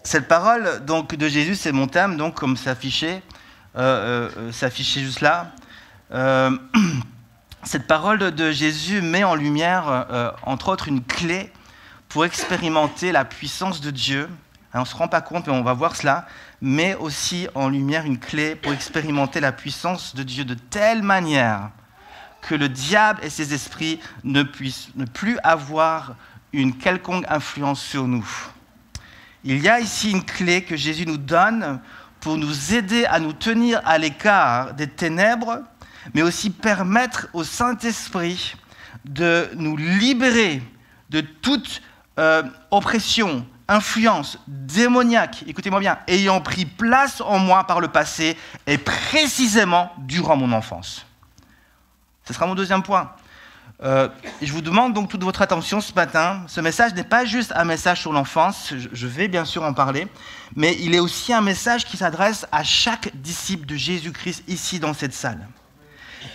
Cette parole donc, de Jésus, c'est mon thème, donc, comme c'est affiché juste là. Cette parole de Jésus met en lumière, entre autres, une clé pour expérimenter la puissance de Dieu. On ne se rend pas compte, mais on va voir cela. Met aussi en lumière une clé pour expérimenter la puissance de Dieu de telle manière que le diable et ses esprits ne puissent ne plus avoir une quelconque influence sur nous. Il y a ici une clé que Jésus nous donne pour nous aider à nous tenir à l'écart des ténèbres, mais aussi permettre au Saint-Esprit de nous libérer de toute oppression, influence démoniaque, écoutez-moi bien, ayant pris place en moi par le passé et précisément durant mon enfance. Ce sera mon deuxième point. Je vous demande donc toute votre attention ce matin. Ce message n'est pas juste un message sur l'enfance, je vais bien sûr en parler, mais il est aussi un message qui s'adresse à chaque disciple de Jésus-Christ ici dans cette salle.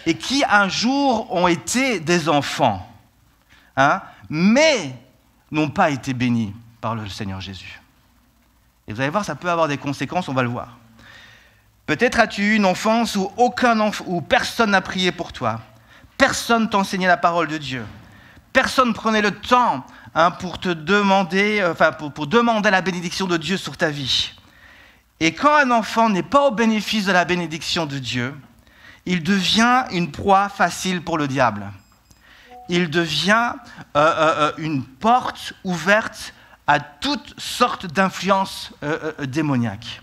Et qui un jour ont été des enfants, mais n'ont pas été bénis par le Seigneur Jésus. Et vous allez voir, ça peut avoir des conséquences, on va le voir. Peut-être as-tu eu une enfance où personne n'a prié pour toi. Personne t'enseignait la parole de Dieu. Personne prenait le temps pour te demander, pour demander la bénédiction de Dieu sur ta vie. Et quand un enfant n'est pas au bénéfice de la bénédiction de Dieu, il devient une proie facile pour le diable. Il devient une porte ouverte à toutes sortes d'influences démoniaques.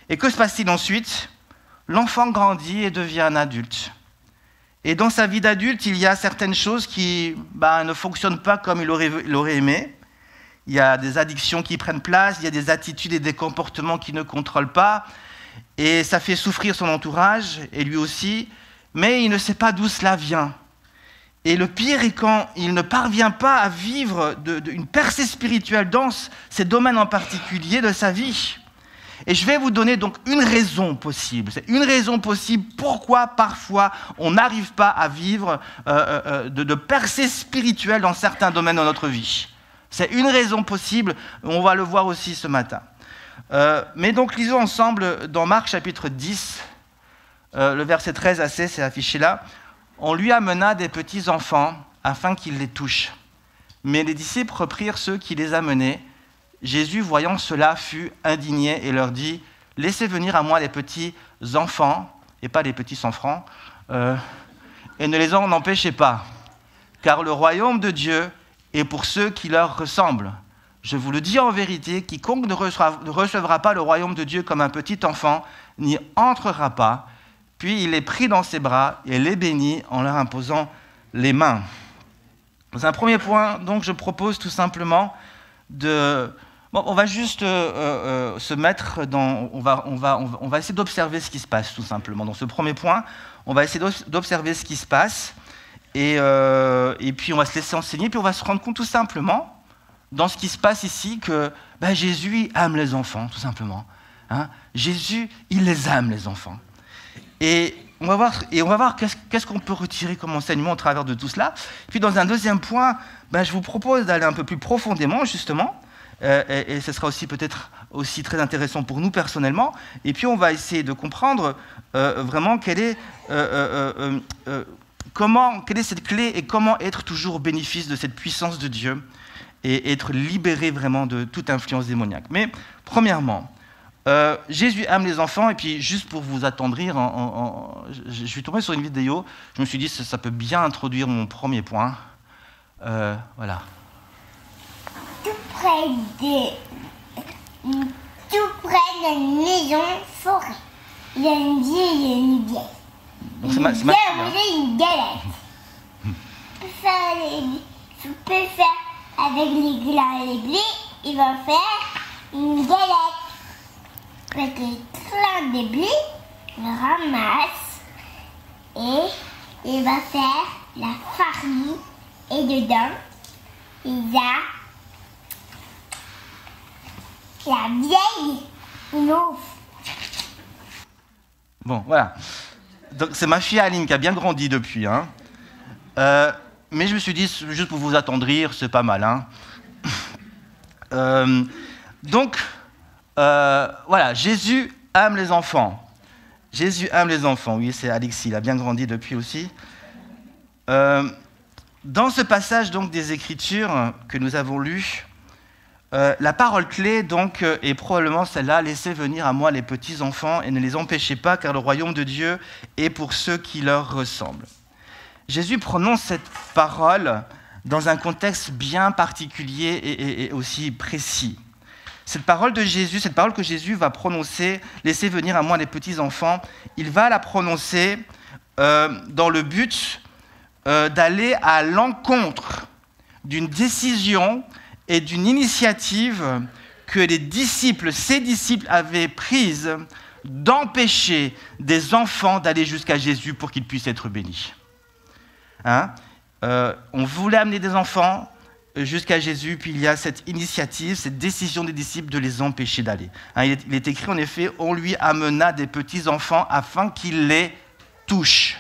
Et que se passe-t-il ensuite ? L'enfant grandit et devient un adulte. Et dans sa vie d'adulte, il y a certaines choses qui ne fonctionnent pas comme il aurait aimé. Il y a des addictions qui prennent place, il y a des attitudes et des comportements qu'il ne contrôle pas. Et ça fait souffrir son entourage, et lui aussi. Mais il ne sait pas d'où cela vient. Et le pire est quand il ne parvient pas à vivre une percée spirituelle dans ces domaines en particulier de sa vie. Et je vais vous donner donc une raison possible. C'est une raison possible pourquoi parfois on n'arrive pas à vivre de percée spirituelle dans certains domaines de notre vie. C'est une raison possible, on va le voir aussi ce matin. Mais donc lisons ensemble dans Marc chapitre 10, le verset 13 à 16, c'est affiché là. On lui amena des petits enfants afin qu'il les touche. Mais les disciples reprirent ceux qui les amenaient. Jésus, voyant cela, fut indigné et leur dit « Laissez venir à moi les petits enfants, et pas les petits 100 francs, et ne les en empêchez pas, car le royaume de Dieu est pour ceux qui leur ressemblent. Je vous le dis en vérité, quiconque ne recevra pas le royaume de Dieu comme un petit enfant n'y entrera pas. » Puis il les prit dans ses bras et les bénit en leur imposant les mains. Dans un premier point, donc, je propose tout simplement on va juste se mettre dans... On va essayer d'observer ce qui se passe, tout simplement. Dans ce premier point, on va essayer d'observer ce qui se passe et puis on va se laisser enseigner, puis on va se rendre compte tout simplement, dans ce qui se passe ici, que Jésus aime les enfants, tout simplement. Jésus, il les aime, les enfants. Et on va voir qu'est-ce qu'on peut retirer comme enseignement au travers de tout cela. Puis dans un deuxième point, je vous propose d'aller un peu plus profondément, justement, et ce sera aussi peut-être aussi très intéressant pour nous personnellement. Et puis on va essayer de comprendre vraiment quelle est cette clé et comment être toujours au bénéfice de cette puissance de Dieu et être libéré vraiment de toute influence démoniaque. Mais premièrement, Jésus aime les enfants, et puis juste pour vous attendrir, je suis tombé sur une vidéo, je me suis dit ça peut bien introduire mon premier point. Voilà. Tout près d'une maison forêt, il y a une vieille et une vieille. Donc c'est ma fille, une galette. Tu peux faire avec les glands et les blés, il va faire une galette. Avec les grains de blé, il ramasse et il va faire la farine. Et dedans, il y a la vieille noix. Bon, voilà. Donc c'est ma fille Aline qui a bien grandi depuis. Mais je me suis dit, juste pour vous attendrir, c'est pas mal. Donc, voilà, Jésus aime les enfants. Jésus aime les enfants. Oui, c'est Alexis, il a bien grandi depuis aussi. Dans ce passage donc, des Écritures que nous avons lu, la parole clé donc, est probablement celle-là, « Laissez venir à moi les petits-enfants et ne les empêchez pas, car le royaume de Dieu est pour ceux qui leur ressemblent. » Jésus prononce cette parole dans un contexte bien particulier et aussi précis. Cette parole de Jésus, cette parole que Jésus va prononcer, « Laissez venir à moi les petits-enfants », il va la prononcer dans le but d'aller à l'encontre d'une décision et d'une initiative que les disciples, ses disciples avaient prise d'empêcher des enfants d'aller jusqu'à Jésus pour qu'ils puissent être bénis. On voulait amener des enfants jusqu'à Jésus, puis il y a cette initiative, cette décision des disciples de les empêcher d'aller. Il est écrit en effet, on lui amena des petits-enfants afin qu'ils les touchent.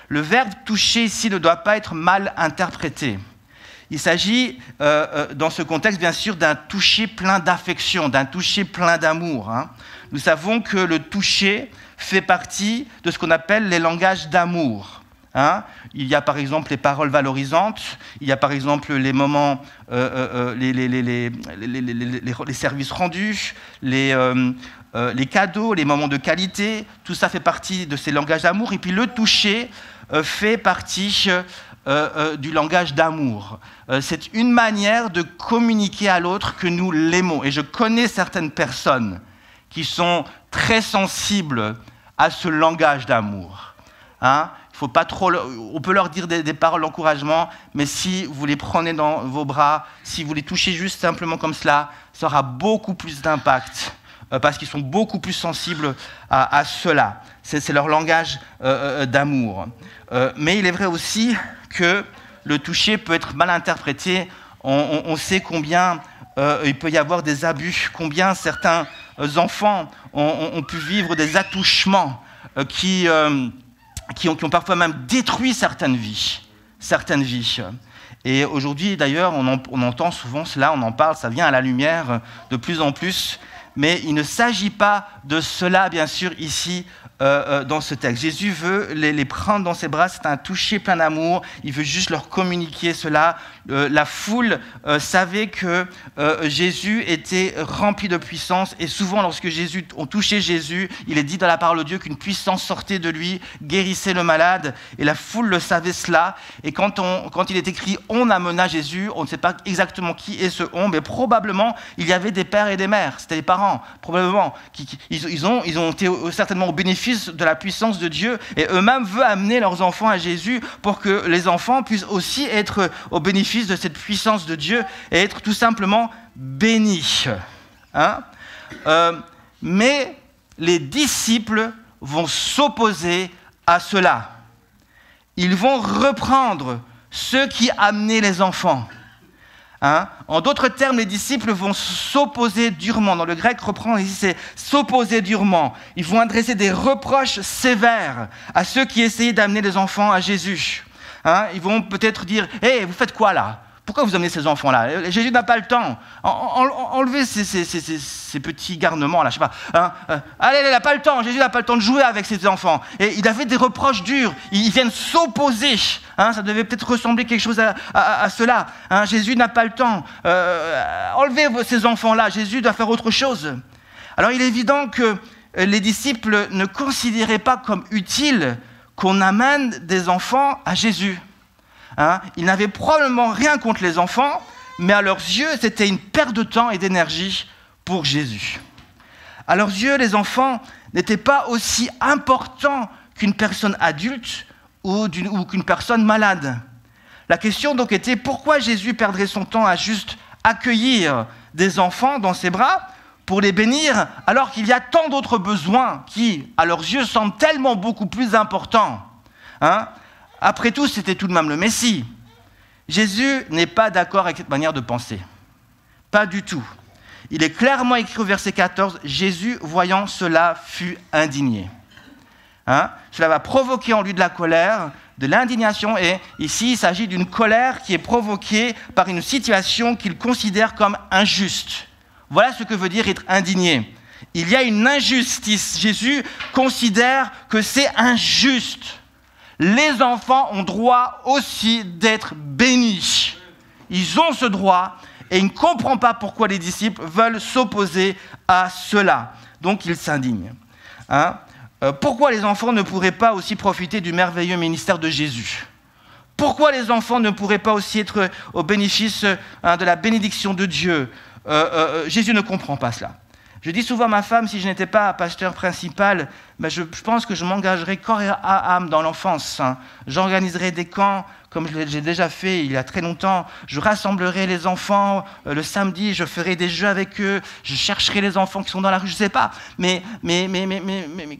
Le verbe toucher ici ne doit pas être mal interprété. Il s'agit, dans ce contexte, bien sûr, d'un toucher plein d'affection, d'un toucher plein d'amour. Nous savons que le toucher fait partie de ce qu'on appelle les langages d'amour. Il y a par exemple les paroles valorisantes, il y a par exemple les moments, les services rendus, les cadeaux, les moments de qualité, tout ça fait partie de ces langages d'amour. Et puis le toucher fait partie du langage d'amour. C'est une manière de communiquer à l'autre que nous l'aimons. Et je connais certaines personnes qui sont très sensibles à ce langage d'amour. Faut pas trop, on peut leur dire des paroles d'encouragement, mais si vous les prenez dans vos bras, si vous les touchez juste simplement comme cela, ça aura beaucoup plus d'impact, parce qu'ils sont beaucoup plus sensibles à cela. C'est leur langage d'amour. Mais il est vrai aussi que le toucher peut être mal interprété. On sait combien il peut y avoir des abus, combien certains enfants ont pu vivre des attouchements qui ont parfois même détruit certaines vies. Et aujourd'hui, d'ailleurs, on entend souvent cela, on en parle, ça vient à la lumière de plus en plus. Mais il ne s'agit pas de cela, bien sûr, ici, dans ce texte. Jésus veut les prendre dans ses bras, c'est un toucher plein d'amour, il veut juste leur communiquer cela. La foule savait que Jésus était rempli de puissance, et souvent lorsque on touchait Jésus, il est dit dans la parole de Dieu qu'une puissance sortait de lui, guérissait le malade, et la foule le savait cela. Et quand il est écrit « on amena Jésus », on ne sait pas exactement qui est ce « on », mais probablement il y avait des pères et des mères, c'était les parents, probablement, ils ont été certainement au bénéfice de la puissance de Dieu, et eux-mêmes veulent amener leurs enfants à Jésus pour que les enfants puissent aussi être au bénéfice de cette puissance de Dieu et être tout simplement bénis. Mais les disciples vont s'opposer à cela. Ils vont reprendre ceux qui amenaient les enfants. En d'autres termes, les disciples vont s'opposer durement. Dans le grec, reprendre ici, c'est s'opposer durement. Ils vont adresser des reproches sévères à ceux qui essayaient d'amener les enfants à Jésus. Ils vont peut-être dire « Hey, vous faites quoi là ? Pourquoi vous amenez ces enfants-là ? Jésus n'a pas le temps. Enlevez ces petits garnements là, je sais pas. Allez, il n'a pas le temps. Jésus n'a pas le temps de jouer avec ses enfants. » Et il avait des reproches durs. Ils viennent s'opposer. Ça devait peut-être ressembler quelque chose à cela. Jésus n'a pas le temps. Enlevez ces enfants-là. Jésus doit faire autre chose. Alors il est évident que les disciples ne considéraient pas comme utile qu'on amène des enfants à Jésus. Ils n'avaient probablement rien contre les enfants, mais à leurs yeux, c'était une perte de temps et d'énergie pour Jésus. À leurs yeux, les enfants n'étaient pas aussi importants qu'une personne adulte ou qu'une personne malade. La question donc était pourquoi Jésus perdrait son temps à juste accueillir des enfants dans ses bras pour les bénir, alors qu'il y a tant d'autres besoins qui, à leurs yeux, semblent tellement beaucoup plus importants. Après tout, c'était tout de même le Messie. Jésus n'est pas d'accord avec cette manière de penser. Pas du tout. Il est clairement écrit au verset 14, « Jésus, voyant cela, fut indigné. » Cela va provoquer en lui de la colère, de l'indignation, et ici, il s'agit d'une colère qui est provoquée par une situation qu'il considère comme injuste. Voilà ce que veut dire être indigné. Il y a une injustice. Jésus considère que c'est injuste. Les enfants ont droit aussi d'être bénis. Ils ont ce droit et il ne comprend pas pourquoi les disciples veulent s'opposer à cela. Donc il s'indigne. Pourquoi les enfants ne pourraient pas aussi profiter du merveilleux ministère de Jésus ? Pourquoi les enfants ne pourraient pas aussi être au bénéfice de la bénédiction de Dieu ? Jésus ne comprend pas cela. Je dis souvent à ma femme, si je n'étais pas pasteur principal, je pense que je m'engagerais corps et âme dans l'enfance. J'organiserais des camps, comme j'ai déjà fait il y a très longtemps. Je rassemblerai les enfants le samedi, je ferai des jeux avec eux, je chercherai les enfants qui sont dans la rue, je ne sais pas. Mais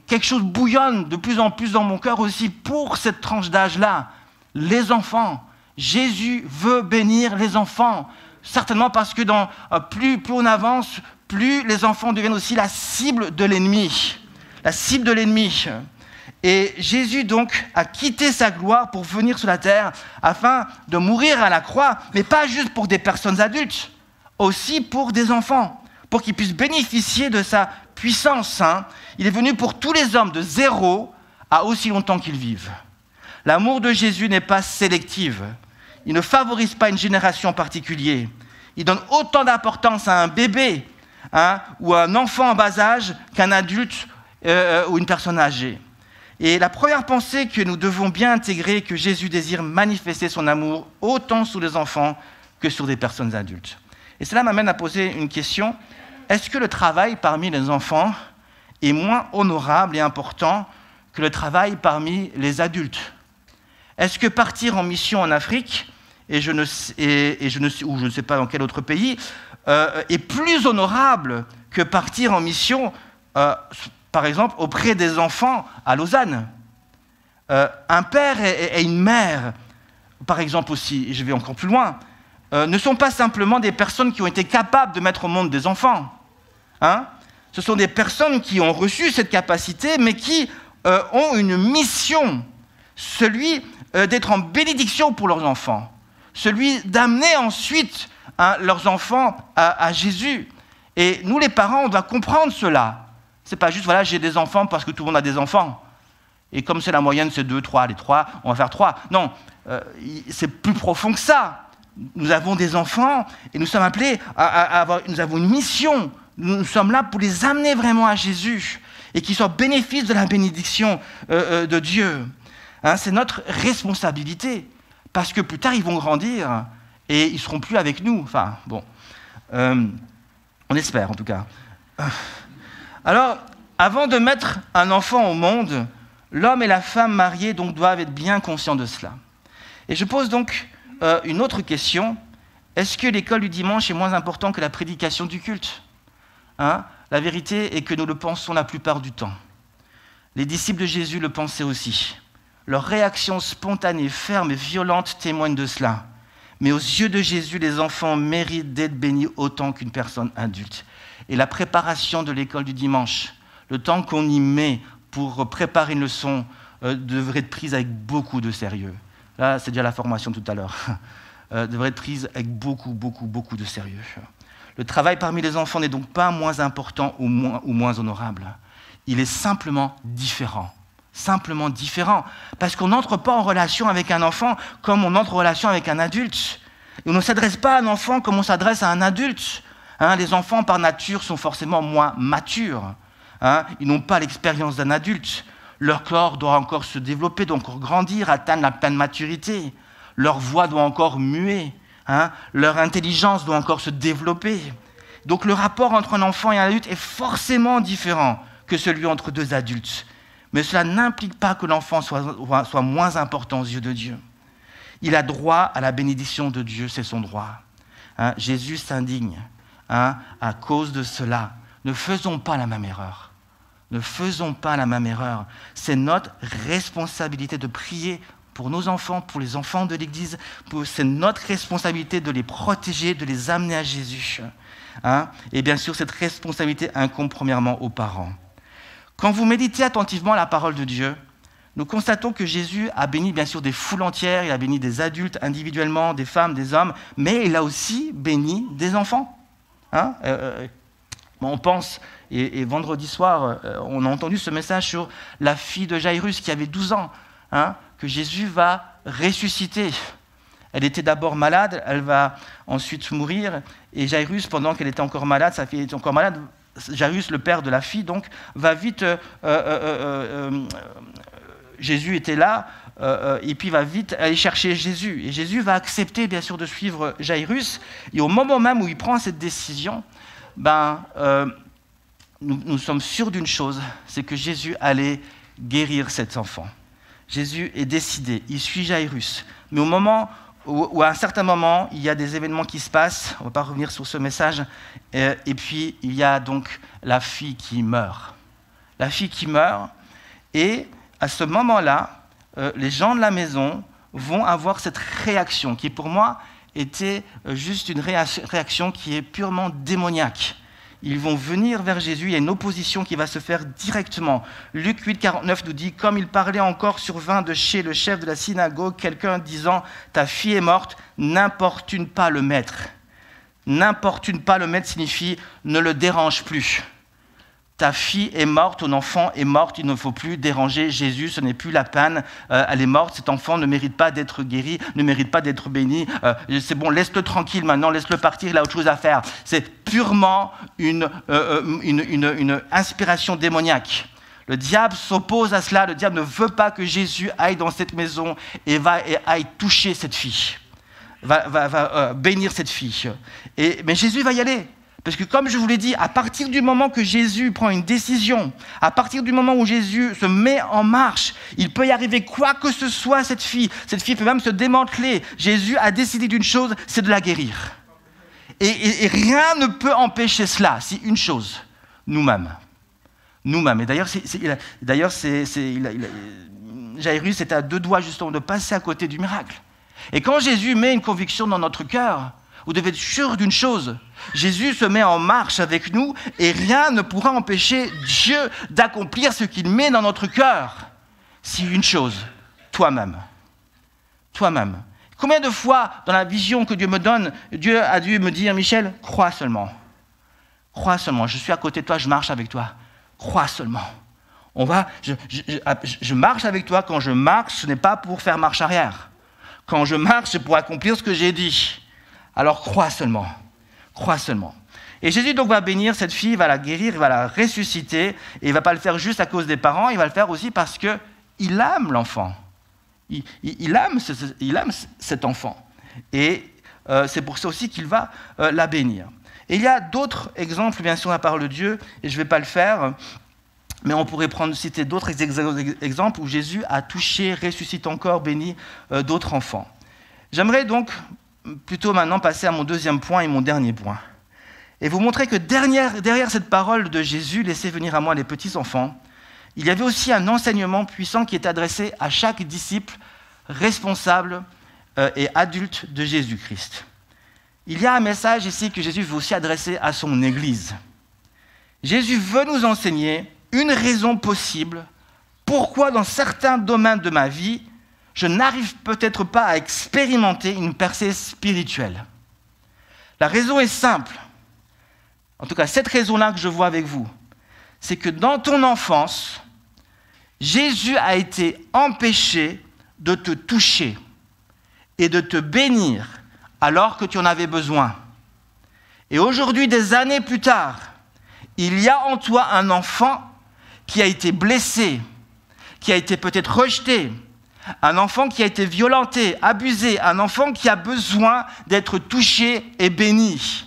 quelque chose bouillonne de plus en plus dans mon cœur aussi pour cette tranche d'âge-là. Les enfants. Jésus veut bénir les enfants. Certainement parce que plus on avance, plus les enfants deviennent aussi la cible de l'ennemi. La cible de l'ennemi. Et Jésus donc a quitté sa gloire pour venir sur la terre afin de mourir à la croix, mais pas juste pour des personnes adultes, aussi pour des enfants, pour qu'ils puissent bénéficier de sa puissance. Il est venu pour tous les hommes de 0 à aussi longtemps qu'ils vivent. L'amour de Jésus n'est pas sélectif. Il ne favorise pas une génération en particulier. Il donne autant d'importance à un bébé ou à un enfant en bas âge qu'un adulte ou une personne âgée. Et la première pensée que nous devons bien intégrer est que Jésus désire manifester son amour autant sur les enfants que sur des personnes adultes. Et cela m'amène à poser une question. Est-ce que le travail parmi les enfants est moins honorable et important que le travail parmi les adultes ? Est-ce que partir en mission en Afrique, ou je ne sais pas dans quel autre pays, est plus honorable que partir en mission, par exemple, auprès des enfants à Lausanne ? Un père et une mère, par exemple aussi, et je vais encore plus loin, ne sont pas simplement des personnes qui ont été capables de mettre au monde des enfants. Ce sont des personnes qui ont reçu cette capacité, mais qui ont une mission, celui d'être en bénédiction pour leurs enfants, celui d'amener ensuite leurs enfants à Jésus. Et nous, les parents, on doit comprendre cela. Ce n'est pas juste, voilà, j'ai des enfants parce que tout le monde a des enfants. Et comme c'est la moyenne, c'est 2, 3, les 3, on va faire 3. Non, c'est plus profond que ça. Nous avons des enfants et nous sommes appelés nous avons une mission. Nous sommes là pour les amener vraiment à Jésus et qu'ils soient bénéfices de la bénédiction de Dieu. C'est notre responsabilité, parce que plus tard, ils vont grandir et ils ne seront plus avec nous. Enfin, bon, on espère en tout cas. Alors, avant de mettre un enfant au monde, l'homme et la femme mariés donc, doivent être bien conscients de cela. Et je pose donc une autre question. Est-ce que l'école du dimanche est moins importante que la prédication du culte ? La vérité est que nous le pensons la plupart du temps. Les disciples de Jésus le pensaient aussi. Leur réaction spontanée, ferme et violente témoigne de cela. Mais aux yeux de Jésus, les enfants méritent d'être bénis autant qu'une personne adulte. Et la préparation de l'école du dimanche, le temps qu'on y met pour préparer une leçon, devrait être prise avec beaucoup de sérieux. Là, c'est déjà la formation tout à l'heure. Devrait être prise avec beaucoup de sérieux. Le travail parmi les enfants n'est donc pas moins important ou moins honorable. Il est simplement différent. Simplement différent. Parce qu'on n'entre pas en relation avec un enfant comme on entre en relation avec un adulte. Et on ne s'adresse pas à un enfant comme on s'adresse à un adulte. Les enfants, par nature, sont forcément moins matures. Ils n'ont pas l'expérience d'un adulte. Leur corps doit encore se développer, doit encore grandir, atteindre la pleine maturité. Leur voix doit encore muer. Leur intelligence doit encore se développer. Donc le rapport entre un enfant et un adulte est forcément différent que celui entre deux adultes. Mais cela n'implique pas que l'enfant soit moins important aux yeux de Dieu. Il a droit à la bénédiction de Dieu, c'est son droit. Jésus s'indigne à cause de cela. Ne faisons pas la même erreur. Ne faisons pas la même erreur. C'est notre responsabilité de prier pour nos enfants, pour les enfants de l'Église. C'est notre responsabilité de les protéger, de les amener à Jésus. Et bien sûr, cette responsabilité incombe premièrement aux parents. Quand vous méditez attentivement la parole de Dieu, nous constatons que Jésus a béni bien sûr des foules entières, il a béni des adultes individuellement, des femmes, des hommes, mais il a aussi béni des enfants. On pense, et vendredi soir, on a entendu ce message sur la fille de Jairus qui avait 12 ans, que Jésus va ressusciter. Elle était d'abord malade, elle va ensuite mourir, et Jairus, pendant qu'elle était encore malade, sa fille était encore malade, Jairus, le père de la fille, donc, va vite... Jésus était là, et puis va vite aller chercher Jésus. Et Jésus va accepter, bien sûr, de suivre Jairus, et au moment même où il prend cette décision, nous sommes sûrs d'une chose, c'est que Jésus allait guérir cet enfant. Jésus est décidé, il suit Jairus. Mais au moment où à un certain moment, il y a des événements qui se passent, on ne va pas revenir sur ce message, et puis il y a donc la fille qui meurt. La fille qui meurt, et à ce moment-là, les gens de la maison vont avoir cette réaction qui, pour moi, était juste une réaction qui est purement démoniaque. Ils vont venir vers Jésus, il y a une opposition qui va se faire directement. Luc 8, 49 nous dit « Comme il parlait encore, survint de chez le chef de la synagogue quelqu'un disant « Ta fille est morte, n'importune pas le maître. » N'importune pas le maître signifie « Ne le dérange plus. » Ta fille est morte, ton enfant est mort, il ne faut plus déranger Jésus, ce n'est plus la peine, elle est morte, cet enfant ne mérite pas d'être guéri, ne mérite pas d'être béni, c'est bon, laisse-le tranquille maintenant, laisse-le partir, il a autre chose à faire. C'est purement une inspiration démoniaque. Le diable s'oppose à cela, le diable ne veut pas que Jésus aille dans cette maison et aille toucher cette fille, va bénir cette fille. Mais Jésus va y aller. Parce que comme je vous l'ai dit, à partir du moment que Jésus prend une décision, à partir du moment où Jésus se met en marche, il peut y arriver quoi que ce soit à cette fille. Cette fille peut même se démanteler. Jésus a décidé d'une chose, c'est de la guérir. Et rien ne peut empêcher cela, si une chose, nous-mêmes. Nous-mêmes. Et d'ailleurs, Jairus était à 2 doigts justement de passer à côté du miracle. Et quand Jésus met une conviction dans notre cœur, vous devez être sûr d'une chose, Jésus se met en marche avec nous et rien ne pourra empêcher Dieu d'accomplir ce qu'il met dans notre cœur. Si une chose, toi-même. Toi-même. Combien de fois, dans la vision que Dieu me donne, Dieu a dû me dire, Michel, crois seulement. Crois seulement. Je suis à côté de toi, je marche avec toi. Crois seulement. Je marche avec toi. Quand je marche, ce n'est pas pour faire marche arrière. Quand je marche, c'est pour accomplir ce que j'ai dit. Alors crois seulement. Crois seulement. Et Jésus donc va bénir cette fille, il va la guérir, il va la ressusciter, et il ne va pas le faire juste à cause des parents, il va le faire aussi parce qu'il aime l'enfant. Il aime cet enfant. Et c'est pour ça aussi qu'il va la bénir. Et il y a d'autres exemples, bien sûr, à la parole de Dieu, et je ne vais pas le faire, mais on pourrait citer d'autres exemples où Jésus a touché, ressuscité encore, béni d'autres enfants. J'aimerais donc plutôt maintenant passer à mon deuxième point et mon dernier point. Et vous montrer que derrière cette parole de Jésus, laissez venir à moi les petits enfants, il y avait aussi un enseignement puissant qui est adressé à chaque disciple responsable et adulte de Jésus-Christ. Il y a un message ici que Jésus veut aussi adresser à son Église. Jésus veut nous enseigner une raison possible pourquoi dans certains domaines de ma vie, je n'arrive peut-être pas à expérimenter une percée spirituelle. La raison est simple. En tout cas, cette raison-là que je vois avec vous, c'est que dans ton enfance, Jésus a été empêché de te toucher et de te bénir alors que tu en avais besoin. Et aujourd'hui, des années plus tard, il y a en toi un enfant qui a été blessé, qui a été peut-être rejeté, un enfant qui a été violenté, abusé, un enfant qui a besoin d'être touché et béni.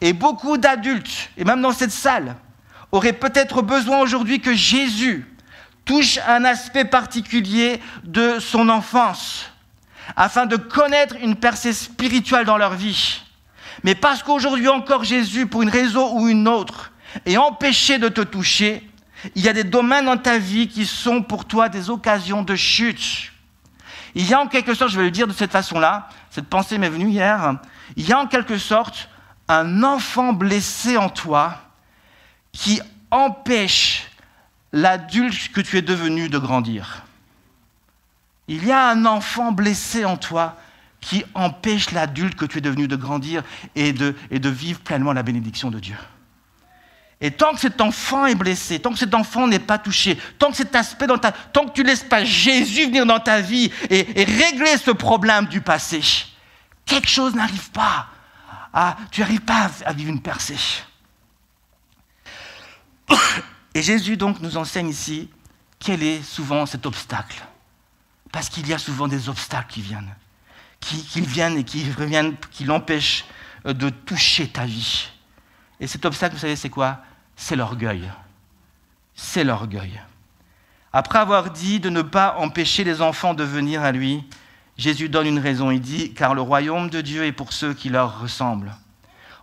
Et beaucoup d'adultes, et même dans cette salle, auraient peut-être besoin aujourd'hui que Jésus touche un aspect particulier de son enfance, afin de connaître une percée spirituelle dans leur vie. Mais parce qu'aujourd'hui encore Jésus, pour une raison ou une autre, est empêché de te toucher, il y a des domaines dans ta vie qui sont pour toi des occasions de chute. Il y a en quelque sorte, je vais le dire de cette façon-là, cette pensée m'est venue hier, il y a en quelque sorte un enfant blessé en toi qui empêche l'adulte que tu es devenu de grandir. Il y a un enfant blessé en toi qui empêche l'adulte que tu es devenu de grandir et de vivre pleinement la bénédiction de Dieu. Et tant que cet enfant est blessé, tant que cet enfant n'est pas touché, tant que cet aspect tant que tu ne laisses pas Jésus venir dans ta vie et régler ce problème du passé, quelque chose n'arrive pas. Tu n'arrives pas à vivre une percée. Et Jésus donc nous enseigne ici quel est souvent cet obstacle. Parce qu'il y a souvent des obstacles qui viennent et qui reviennent, qui l'empêchent de toucher ta vie. Et cet obstacle, vous savez, c'est quoi? C'est l'orgueil. C'est l'orgueil. Après avoir dit de ne pas empêcher les enfants de venir à lui, Jésus donne une raison. Il dit « Car le royaume de Dieu est pour ceux qui leur ressemblent ».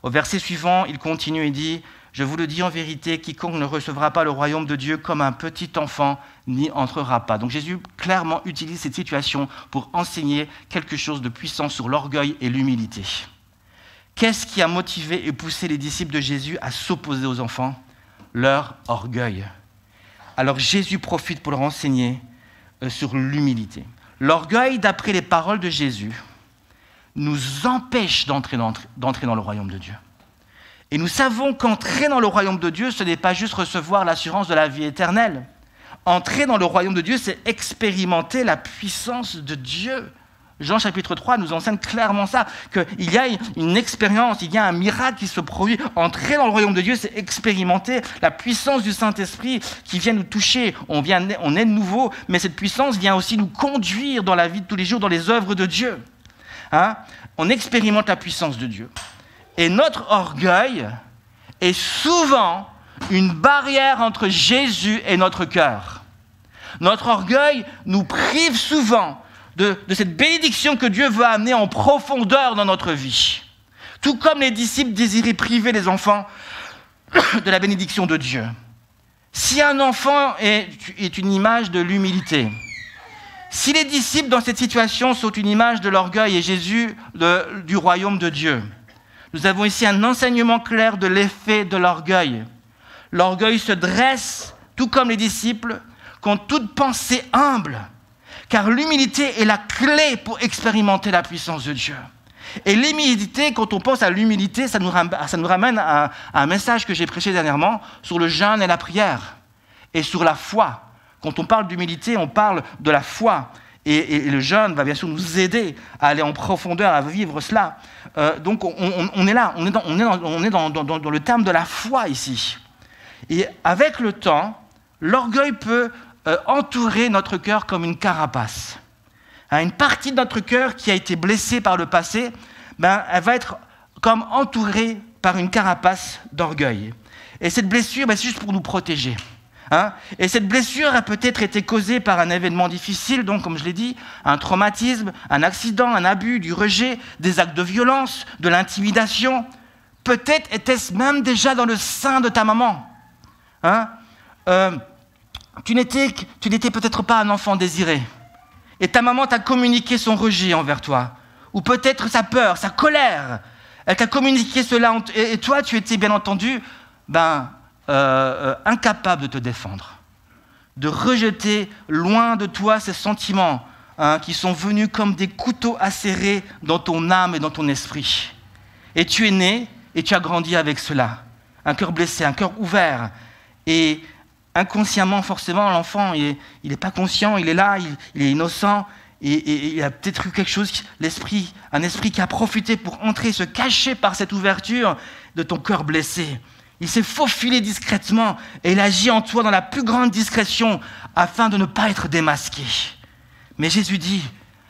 Au verset suivant, il continue et dit « Je vous le dis en vérité, quiconque ne recevra pas le royaume de Dieu comme un petit enfant n'y entrera pas. » Donc Jésus clairement utilise cette situation pour enseigner quelque chose de puissant sur l'orgueil et l'humilité. Qu'est-ce qui a motivé et poussé les disciples de Jésus à s'opposer aux enfants? Leur orgueil. Alors Jésus profite pour leur enseigner sur l'humilité. L'orgueil, d'après les paroles de Jésus, nous empêche d'entrer dans le royaume de Dieu. Et nous savons qu'entrer dans le royaume de Dieu, ce n'est pas juste recevoir l'assurance de la vie éternelle. Entrer dans le royaume de Dieu, c'est expérimenter la puissance de Dieu. Jean chapitre 3 nous enseigne clairement ça, qu'il y a une expérience, il y a un miracle qui se produit. Entrer dans le royaume de Dieu, c'est expérimenter la puissance du Saint-Esprit qui vient nous toucher. On est nouveau, mais cette puissance vient aussi nous conduire dans la vie de tous les jours, dans les œuvres de Dieu. On expérimente la puissance de Dieu. Et notre orgueil est souvent une barrière entre Jésus et notre cœur. Notre orgueil nous prive souvent de cette bénédiction que Dieu veut amener en profondeur dans notre vie. Tout comme les disciples désiraient priver les enfants de la bénédiction de Dieu. Si un enfant est une image de l'humilité, si les disciples dans cette situation sont une image de l'orgueil et Jésus du royaume de Dieu, nous avons ici un enseignement clair de l'effet de l'orgueil. L'orgueil se dresse, tout comme les disciples, contre toute pensée humble. Car l'humilité est la clé pour expérimenter la puissance de Dieu. Et l'humilité, quand on pense à l'humilité, ça nous ramène à un message que j'ai prêché dernièrement sur le jeûne et la prière. Et sur la foi. Quand on parle d'humilité, on parle de la foi. Et le jeûne va bien sûr nous aider à aller en profondeur, à vivre cela. Donc on est là, on est dans le terme de la foi ici. Et avec le temps, l'orgueil peut entourer notre cœur comme une carapace. Une partie de notre cœur qui a été blessée par le passé, elle va être comme entourée par une carapace d'orgueil. Et cette blessure, c'est juste pour nous protéger. Et cette blessure a peut-être été causée par un événement difficile, donc comme je l'ai dit, un traumatisme, un accident, un abus, du rejet, des actes de violence, de l'intimidation. Peut-être était-ce même déjà dans le sein de ta maman. Tu n'étais peut-être pas un enfant désiré. Et ta maman t'a communiqué son rejet envers toi. Ou peut-être sa peur, sa colère. Elle t'a communiqué cela. Et toi, tu étais bien entendu incapable de te défendre. De rejeter loin de toi ces sentiments qui sont venus comme des couteaux acérés dans ton âme et dans ton esprit. Et tu es né et tu as grandi avec cela. Un cœur blessé, un cœur ouvert. Et inconsciemment, forcément, l'enfant, il n'est pas conscient, il est là, il est innocent, et il a peut-être eu quelque chose, un esprit qui a profité pour entrer, se cacher par cette ouverture de ton cœur blessé. Il s'est faufilé discrètement, et il agit en toi dans la plus grande discrétion, afin de ne pas être démasqué. Mais Jésus dit,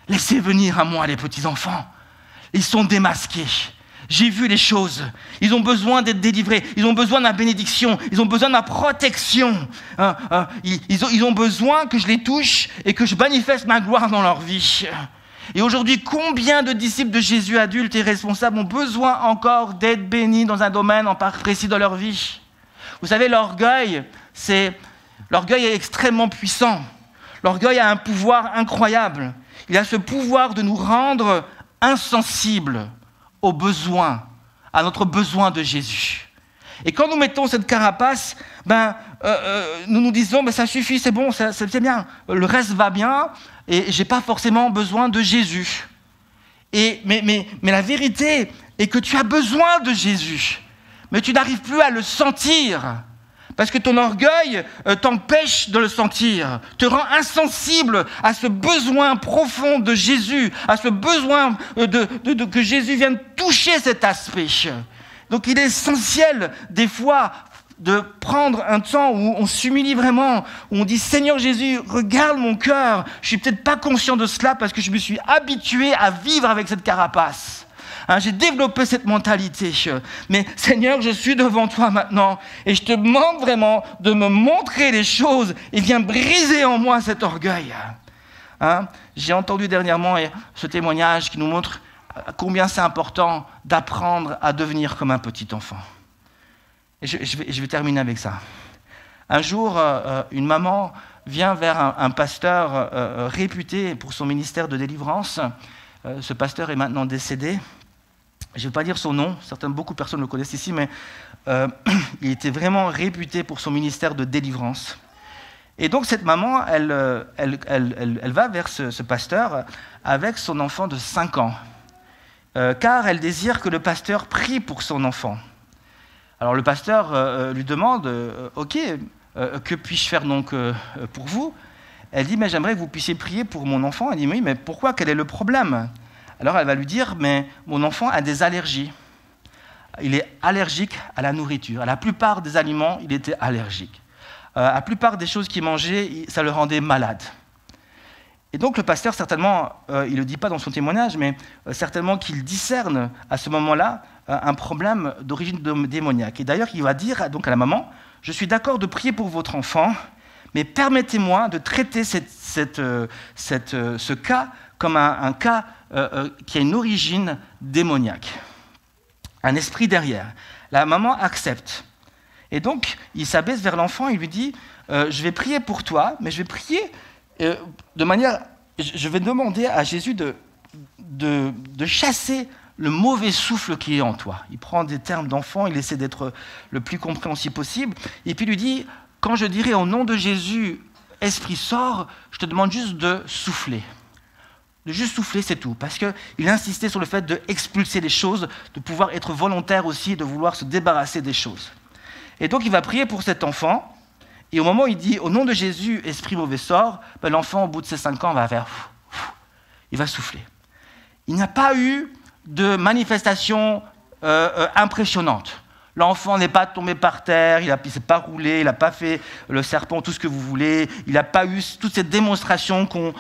laissez venir à moi les petits enfants, ils sont démasqués. J'ai vu les choses. Ils ont besoin d'être délivrés. Ils ont besoin de ma bénédiction. Ils ont besoin de ma protection. Ils ont besoin que je les touche et que je manifeste ma gloire dans leur vie. Et aujourd'hui, combien de disciples de Jésus adultes et responsables ont besoin encore d'être bénis dans un domaine en part précis de leur vie? Vous savez, l'orgueil est extrêmement puissant. L'orgueil a un pouvoir incroyable. Il a ce pouvoir de nous rendre insensibles au besoin, à notre besoin de Jésus. Et quand nous mettons cette carapace, nous nous disons, ça suffit, c'est bon, c'est bien, le reste va bien, et j'ai pas forcément besoin de Jésus. Mais la vérité est que tu as besoin de Jésus. mais tu n'arrives plus à le sentir. Parce que ton orgueil t'empêche de le sentir, te rend insensible à ce besoin profond de Jésus, à ce besoin que Jésus vienne toucher cet aspect. Donc il est essentiel des fois de prendre un temps où on s'humilie vraiment, où on dit « Seigneur Jésus, regarde mon cœur, je suis peut-être pas conscient de cela parce que je me suis habitué à vivre avec cette carapace. » J'ai développé cette mentalité. Mais Seigneur, je suis devant toi maintenant et je te demande vraiment de me montrer les choses et viens briser en moi cet orgueil. J'ai entendu dernièrement ce témoignage qui nous montre combien c'est important d'apprendre à devenir comme un petit enfant. Et je vais terminer avec ça. Un jour, une maman vient vers un pasteur réputé pour son ministère de délivrance. Ce pasteur est maintenant décédé. Je ne vais pas dire son nom, beaucoup de personnes le connaissent ici, mais il était vraiment réputé pour son ministère de délivrance. Et donc cette maman, elle va vers ce pasteur avec son enfant de 5 ans, car elle désire que le pasteur prie pour son enfant. Alors le pasteur lui demande « Ok, que puis-je faire donc pour vous ?» Elle dit « Mais j'aimerais que vous puissiez prier pour mon enfant. » Elle dit « Oui, mais pourquoi? Quel est le problème ?» Alors elle va lui dire, mais mon enfant a des allergies. Il est allergique à la nourriture. À la plupart des aliments, il était allergique. À la plupart des choses qu'il mangeait, ça le rendait malade. Et donc le pasteur, certainement, il ne le dit pas dans son témoignage, mais certainement qu'il discerne à ce moment-là un problème d'origine démoniaque. Et d'ailleurs, il va dire donc à la maman, « Je suis d'accord de prier pour votre enfant, mais permettez-moi de traiter ce cas comme un cas qui a une origine démoniaque, un esprit derrière. » La maman accepte. Et donc, il s'abaisse vers l'enfant, il lui dit « Je vais prier pour toi, mais je vais prier de manière... Je vais demander à Jésus de chasser le mauvais souffle qui est en toi. » Il prend des termes d'enfant, il essaie d'être le plus compréhensible possible, et puis il lui dit « Quand je dirai au nom de Jésus, esprit sort, je te demande juste de souffler. » De juste souffler, c'est tout. Parce qu'il insistait sur le fait d'expulser les choses, de pouvoir être volontaire aussi et de vouloir se débarrasser des choses. Et donc, il va prier pour cet enfant. Et au moment où il dit « Au nom de Jésus, esprit mauvais sort », l'enfant, au bout de ses 5 ans, va faire... Il va souffler. Il n'y a pas eu de manifestation impressionnante. L'enfant n'est pas tombé par terre, il ne s'est pas roulé, il n'a pas fait le serpent, tout ce que vous voulez. Il n'a pas eu toutes ces démonstrations qu'on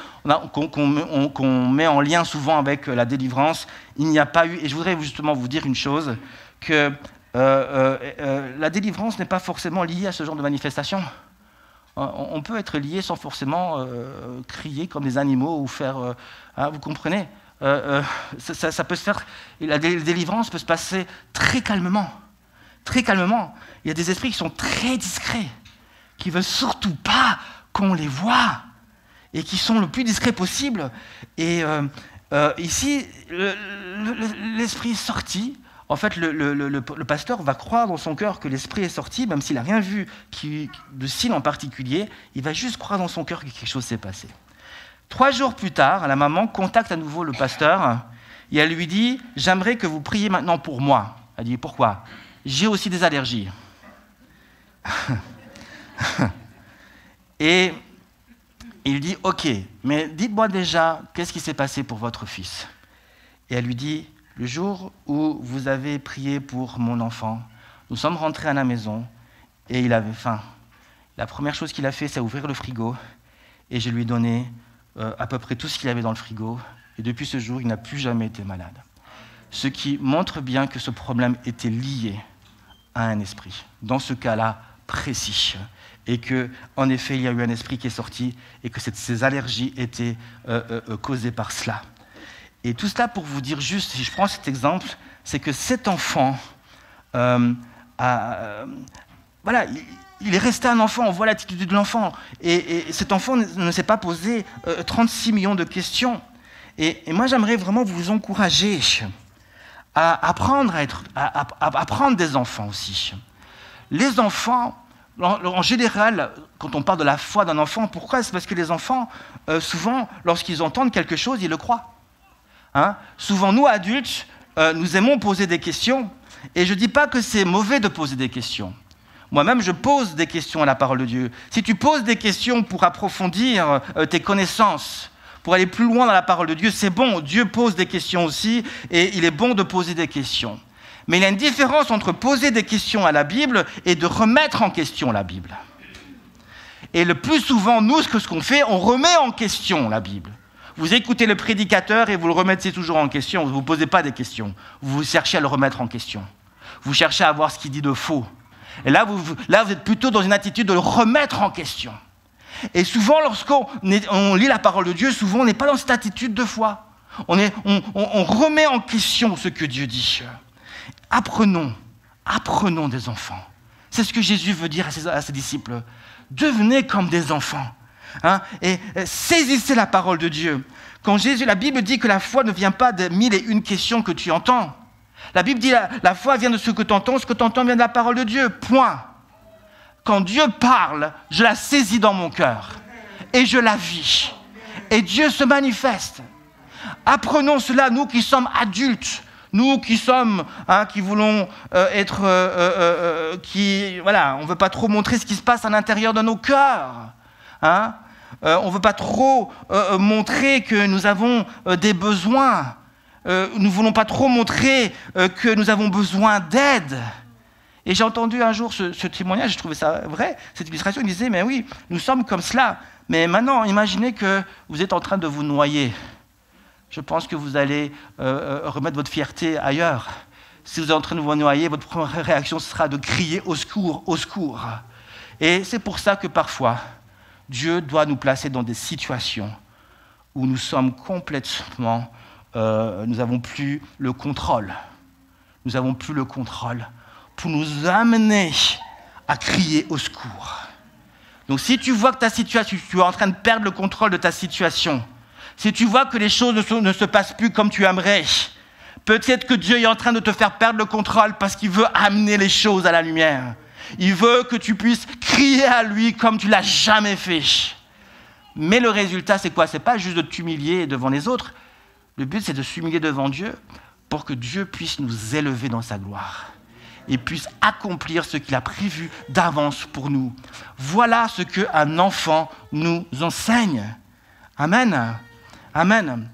met en lien souvent avec la délivrance. Il n'y a pas eu, et je voudrais justement vous dire une chose, que la délivrance n'est pas forcément liée à ce genre de manifestation. On peut être lié sans forcément crier comme des animaux ou faire... vous comprenez, ça peut se faire... La délivrance peut se passer très calmement. Très calmement. Il y a des esprits qui sont très discrets, qui ne veulent surtout pas qu'on les voie, et qui sont le plus discrets possible. Et ici, l'esprit est sorti. En fait, le pasteur va croire dans son cœur que l'esprit est sorti, même s'il n'a rien vu de signe en particulier, il va juste croire dans son cœur que quelque chose s'est passé. 3 jours plus tard, la maman contacte à nouveau le pasteur, et elle lui dit « J'aimerais que vous priez maintenant pour moi. » Elle dit « Pourquoi ?» J'ai aussi des allergies. Et il dit, ok, mais dites-moi déjà, qu'est-ce qui s'est passé pour votre fils? Et elle lui dit, le jour où vous avez prié pour mon enfant, nous sommes rentrés à la maison et il avait faim. La première chose qu'il a fait, c'est ouvrir le frigo et je lui ai donné à peu près tout ce qu'il y avait dans le frigo. Et depuis ce jour, il n'a plus jamais été malade. Ce qui montre bien que ce problème était lié à un esprit, dans ce cas-là précis, et qu'en effet, il y a eu un esprit qui est sorti, et que ces allergies étaient causées par cela. Et tout cela pour vous dire juste, si je prends cet exemple, c'est que cet enfant, voilà, il est resté un enfant, on voit l'attitude de l'enfant, et cet enfant ne s'est pas posé 36 millions de questions. Et moi, j'aimerais vraiment vous encourager à apprendre des enfants aussi. Les enfants, en général, quand on parle de la foi d'un enfant, pourquoi? C'est parce que les enfants, souvent, lorsqu'ils entendent quelque chose, ils le croient. Souvent, nous, adultes, nous aimons poser des questions, Et je ne dis pas que c'est mauvais de poser des questions. Moi-même, je pose des questions à la parole de Dieu. Si tu poses des questions pour approfondir tes connaissances, pour aller plus loin dans la parole de Dieu, c'est bon. Dieu pose des questions aussi, et il est bon de poser des questions. Mais il y a une différence entre poser des questions à la Bible et de remettre en question la Bible. Et le plus souvent, nous, ce qu'on fait, on remet en question la Bible. Vous écoutez le prédicateur et vous le remettez toujours en question. Vous ne vous posez pas des questions. Vous cherchez à le remettre en question. Vous cherchez à voir ce qu'il dit de faux. Et là, vous êtes plutôt dans une attitude de le remettre en question. Et souvent, lorsqu'on lit la parole de Dieu, souvent, on n'est pas dans cette attitude de foi. On remet en question ce que Dieu dit. Apprenons des enfants. C'est ce que Jésus veut dire à ses disciples. Devenez comme des enfants. Et saisissez la parole de Dieu. Quand la Bible dit que la foi ne vient pas de 1001 questions que tu entends. La Bible dit la foi vient de ce que tu entends vient de la parole de Dieu. Point. Quand Dieu parle, je la saisis dans mon cœur et je la vis. Et Dieu se manifeste. Apprenons cela, nous qui sommes adultes, nous qui sommes, qui voulons être, on ne veut pas trop montrer ce qui se passe à l'intérieur de nos cœurs. On ne veut pas trop montrer que nous avons des besoins. Nous ne voulons pas trop montrer que nous avons besoin d'aide. Et j'ai entendu un jour ce témoignage, je trouvais ça vrai, cette illustration, il disait, mais oui, nous sommes comme cela, mais maintenant, imaginez que vous êtes en train de vous noyer. Je pense que vous allez remettre votre fierté ailleurs. Si vous êtes en train de vous noyer, votre première réaction sera de crier au secours, au secours. Et c'est pour ça que parfois, Dieu doit nous placer dans des situations où nous sommes complètement, nous n'avons plus le contrôle. Nous n'avons plus le contrôle pour nous amener à crier au secours. Donc si tu vois que ta situation, tu es en train de perdre le contrôle de ta situation, si tu vois que les choses ne se passent plus comme tu aimerais, peut-être que Dieu est en train de te faire perdre le contrôle parce qu'il veut amener les choses à la lumière. Il veut que tu puisses crier à lui comme tu ne l'as jamais fait. Mais le résultat, c'est quoi? Ce n'est pas juste de t'humilier devant les autres. Le but, c'est de s'humilier devant Dieu pour que Dieu puisse nous élever dans sa gloire et puisse accomplir ce qu'il a prévu d'avance pour nous. Voilà ce qu'un enfant nous enseigne. Amen. Amen.